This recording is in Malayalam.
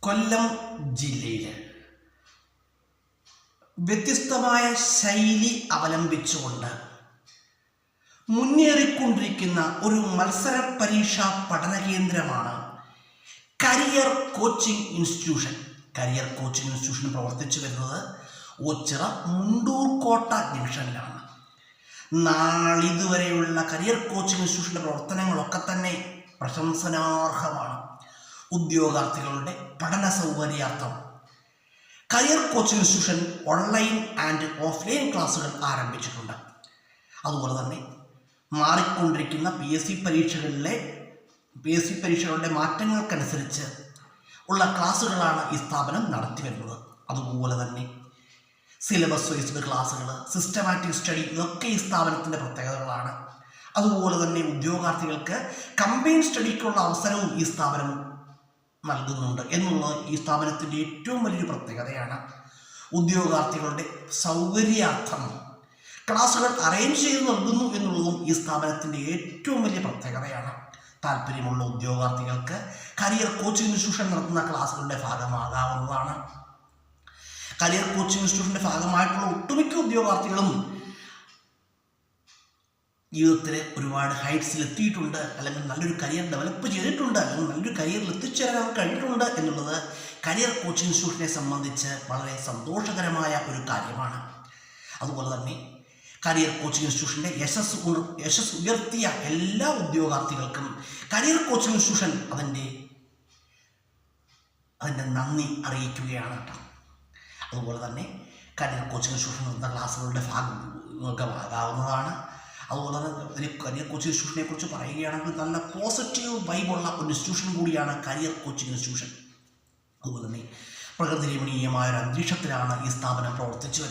കൊല്ലം ജില്ലയിൽ വ്യത്യസ്തമായ ശൈലി അവലംബിച്ചുകൊണ്ട് മുന്നേറിക്കൊണ്ടിരിക്കുന്ന ഒരു മത്സര പരീക്ഷാ പഠന കേന്ദ്രമാണ് career coaching institution. Career coaching institution പ്രവർത്തിച്ചു വരുന്നത് ഓച്ചിറ മുണ്ടൂർക്കോട്ട ജംഗ്ഷനിലാണ്. നാളിതുവരെയുള്ള കരിയർ കോച്ചിങ് ഇൻസ്റ്റിറ്റ്യൂഷൻ്റെ പ്രവർത്തനങ്ങളൊക്കെ തന്നെ പ്രശംസനാർഹമാണ്. ഉദ്യോഗാർത്ഥികളുടെ പഠന സൗകര്യാർത്ഥം career coaching institution online and offline ക്ലാസുകൾ ആരംഭിച്ചിട്ടുണ്ട്. അതുപോലെ തന്നെ മാറിക്കൊണ്ടിരിക്കുന്ന PSC പരീക്ഷകളുടെ മാറ്റങ്ങൾക്കനുസരിച്ച് ഉള്ള ക്ലാസ്സുകളാണ് ഈ സ്ഥാപനം നടത്തി വരുന്നത്. അതുപോലെ തന്നെ സിലബസ് വൈസ്ഡ് ക്ലാസ്സുകൾ, സിസ്റ്റമാറ്റിക് സ്റ്റഡി, ഇതൊക്കെ ഈ സ്ഥാപനത്തിൻ്റെ പ്രത്യേകതകളാണ്. അതുപോലെ തന്നെ ഉദ്യോഗാർത്ഥികൾക്ക് കമ്പൈൻ സ്റ്റഡിക്കുള്ള അവസരവും ഈ സ്ഥാപനം നൽകുന്നുണ്ട് എന്നുള്ളത് ഈ സ്ഥാപനത്തിൻ്റെ ഏറ്റവും വലിയൊരു പ്രത്യേകതയാണ്. ഉദ്യോഗാർത്ഥികളുടെ സൗകര്യാർത്ഥം ക്ലാസ്സുകൾ അറേഞ്ച് ചെയ്ത് നൽകുന്നു എന്നുള്ളതും ഈ സ്ഥാപനത്തിൻ്റെ ഏറ്റവും വലിയ പ്രത്യേകതയാണ്. താല്പര്യമുള്ള ഉദ്യോഗാർത്ഥികൾക്ക് കരിയർ കോച്ചിങ് ഇൻസ്റ്റിറ്റ്യൂഷൻ നടത്തുന്ന ക്ലാസ്സുകളുടെ ഭാഗമാകാവുന്നതാണ്. കരിയർ കോച്ചിങ് ഇൻസ്റ്റിറ്റ്യൂഷൻ്റെ ഭാഗമായിട്ടുള്ള ഒട്ടുമിക്ക ഉദ്യോഗാർത്ഥികളും ജീവിതത്തിൽ ഒരുപാട് ഹൈറ്റ്സിൽ എത്തിയിട്ടുണ്ട്, അല്ലെങ്കിൽ നല്ലൊരു കരിയർ ഡെവലപ്പ് ചെയ്തിട്ടുണ്ട്, അല്ലെങ്കിൽ നല്ലൊരു കരിയറിൽ എത്തിച്ചേരാൻ കഴിഞ്ഞിട്ടുണ്ട് എന്നുള്ളത് കരിയർ കോച്ചിങ് ഇൻസ്റ്റിറ്റ്യൂഷനെ സംബന്ധിച്ച് വളരെ സന്തോഷകരമായ ഒരു കാര്യമാണ്. അതുപോലെ തന്നെ കരിയർ കോച്ചിങ് ഇൻസ്റ്റിറ്റ്യൂഷൻ്റെ യശസ് ഉയർത്തിയ എല്ലാ ഉദ്യോഗാർത്ഥികൾക്കും കരിയർ കോച്ചിങ് ഇൻസ്റ്റിറ്റ്യൂഷൻ അതിൻ്റെ നന്ദി അറിയിക്കുകയാണ് കേട്ടോ. അതുപോലെ തന്നെ കരിയർ കോച്ചിങ് ഇൻസ്റ്റിറ്റ്യൂഷൻ നടത്തുന്ന ക്ലാസ്സുകളുടെ ഭാഗമാകാവുന്നതാണ്. അതുപോലെ തന്നെ കരിയർ കോച്ചിങ് ഇൻസ്റ്റിറ്റ്യൂഷനെ കുറിച്ച് പറയുകയാണെങ്കിൽ നല്ല പോസിറ്റീവ് വൈബുള്ള ഒരു ഇൻസ്റ്റിറ്റ്യൂഷൻ കൂടിയാണ് കരിയർ കോച്ചിങ് ഇൻസ്റ്റിറ്റ്യൂഷൻ. അതുപോലെ തന്നെ പ്രകൃതി രമണീയമായ ഒരു അന്തരീക്ഷത്തിലാണ് ഈ സ്ഥാപനം പ്രവർത്തിച്ചു വരുന്നത്.